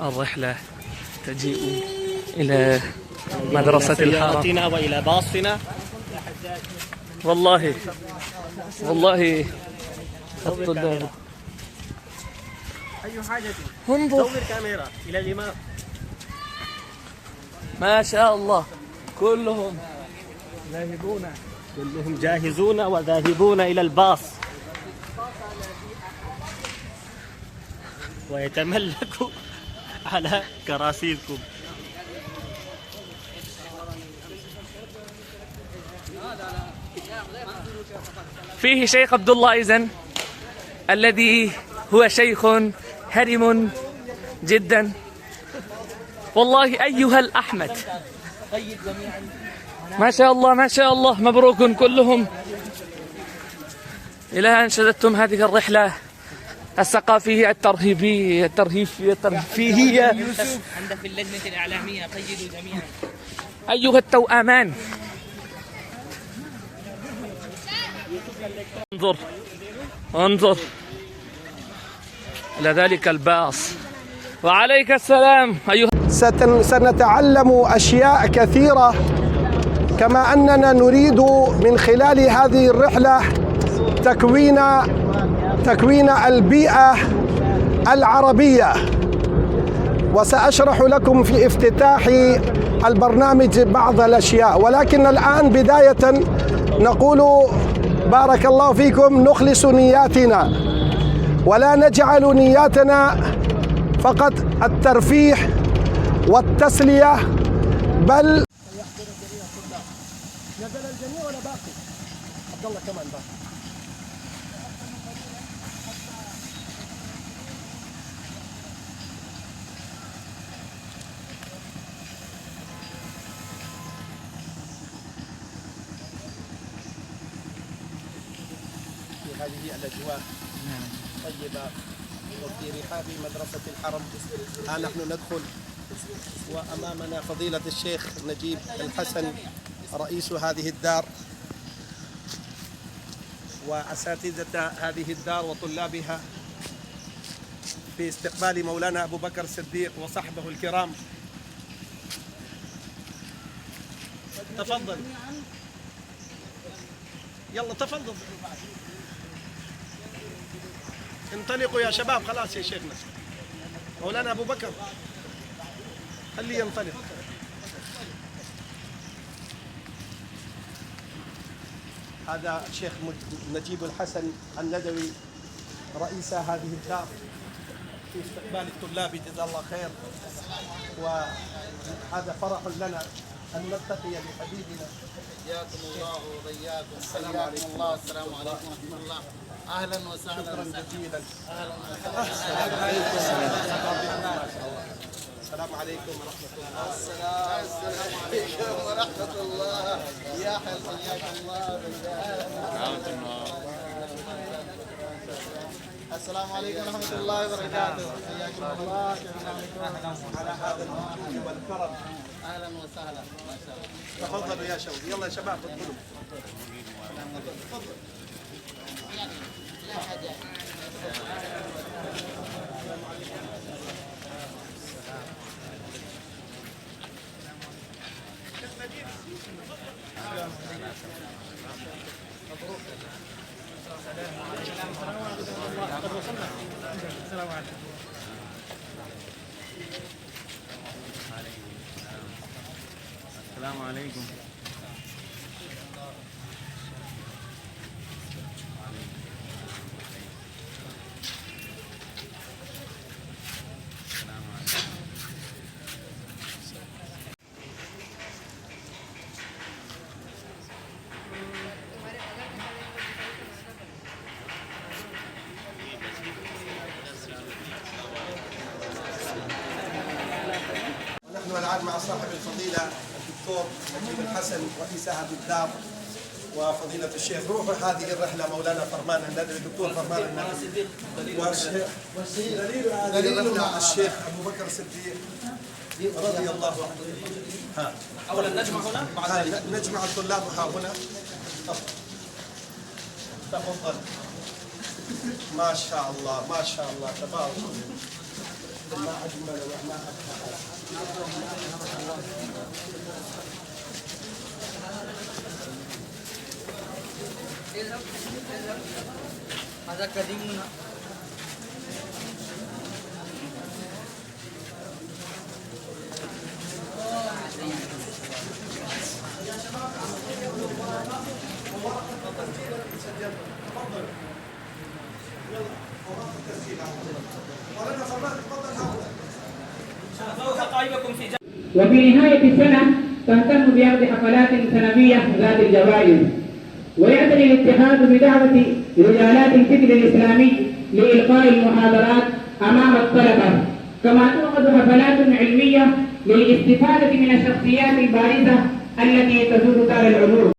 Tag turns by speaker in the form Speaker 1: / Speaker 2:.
Speaker 1: الرحلة تجيء إلى مدرسة الحرم
Speaker 2: وإلى باصنا.
Speaker 1: والله الطلاب.
Speaker 2: أي حاجة
Speaker 1: انظر
Speaker 2: صور كاميرا إلى الإمام.
Speaker 1: ما شاء الله كلهم
Speaker 2: جاهزون وذاهبون إلى الباص ويتملكوا على كراسيكم.
Speaker 1: فيه شيخ عبد الله إذن الذي هو شيخ هرم جدا والله. أيها الأحمد ما شاء الله ما شاء الله، مبروك كلهم. إلى أن شددتم هذه الرحلة الثقافية الترفيهية
Speaker 3: عند في اللجنة الإعلامية قيدوا جميعا.
Speaker 1: أيها التوأمان، انظر إلى ذلك الباص. وعليك السلام أيها.
Speaker 4: سنتعلم أشياء كثيرة، كما أننا نريد من خلال هذه الرحلة تكوين البيئة العربية. وسأشرح لكم في افتتاح البرنامج بعض الأشياء، ولكن الآن بداية نقول بارك الله فيكم، نخلص نياتنا ولا نجعل نياتنا فقط الترفيه والتسلية، بل نزل الجميع ولا باقي؟ عبد الله كمان باقي. هذه الأجواء طيبة وفي رحاب مدرسة الحرم. ها نحن ندخل وأمامنا فضيلة الشيخ نجيب الحسن رئيس هذه الدار وأساتذة هذه الدار وطلابها في استقبال مولانا أبو بكر الصديق وصحبه الكرام. تفضل يلا تفضل انطلقوا يا شباب. خلاص يا شيخنا مولانا أبو بكر خليه ينطلق. هذا الشيخ نجيب الحسن الندوي رئيس هذه الدار في استقبال الطلاب، جزاه الله خير. وهذا فرح لنا أن نلتقي بحبيبنا.
Speaker 5: حياكم الله وبياكم. حياكم الله. السلام عليكم ورحمة الله. أهلا وسهلا.
Speaker 4: شكرا جزيلا. السلام عليكم ورحمة الله.
Speaker 5: السلام عليكم ورحمة الله. يا حياكم الله. السلام عليكم ورحمة الله وبركاته. حياكم الله
Speaker 4: على هذا الوجود والكرم.
Speaker 5: أهلا وسهلا. ما شاء الله.
Speaker 4: تفضلوا يا شباب. يلا يا شباب ادخلوا.
Speaker 6: السلام عليكم.
Speaker 4: ونحن الآن مع صاحب الفضيلة الدكتور نجيب الحسن رئيس هذه الدار وفضيلة الشيخ روح هذه الرحلة مولانا فرمان الندوي الدكتور فرمان الندوي دليل هذه الرحلة الشيخ أبو بكر الصديق رضي الله عنه. ها
Speaker 2: أولا نجمع هنا
Speaker 4: نجمع الطلاب ها هنا. تفضل. ما شاء الله ما شاء الله تبارك الله. أجمل وما أبهى.
Speaker 3: هذا قديم
Speaker 7: وفي نهاية السنة تهتم بعقد حفلات سنوية ذات الجوائز. ويعتني الاتحاد بدعوة رجالات الفكر الإسلامي لإلقاء المحاضرات أمام الطلبة، كما تعقد حفلات علمية للاستفادة من الشخصيات البارزة التي تزور دار العلوم.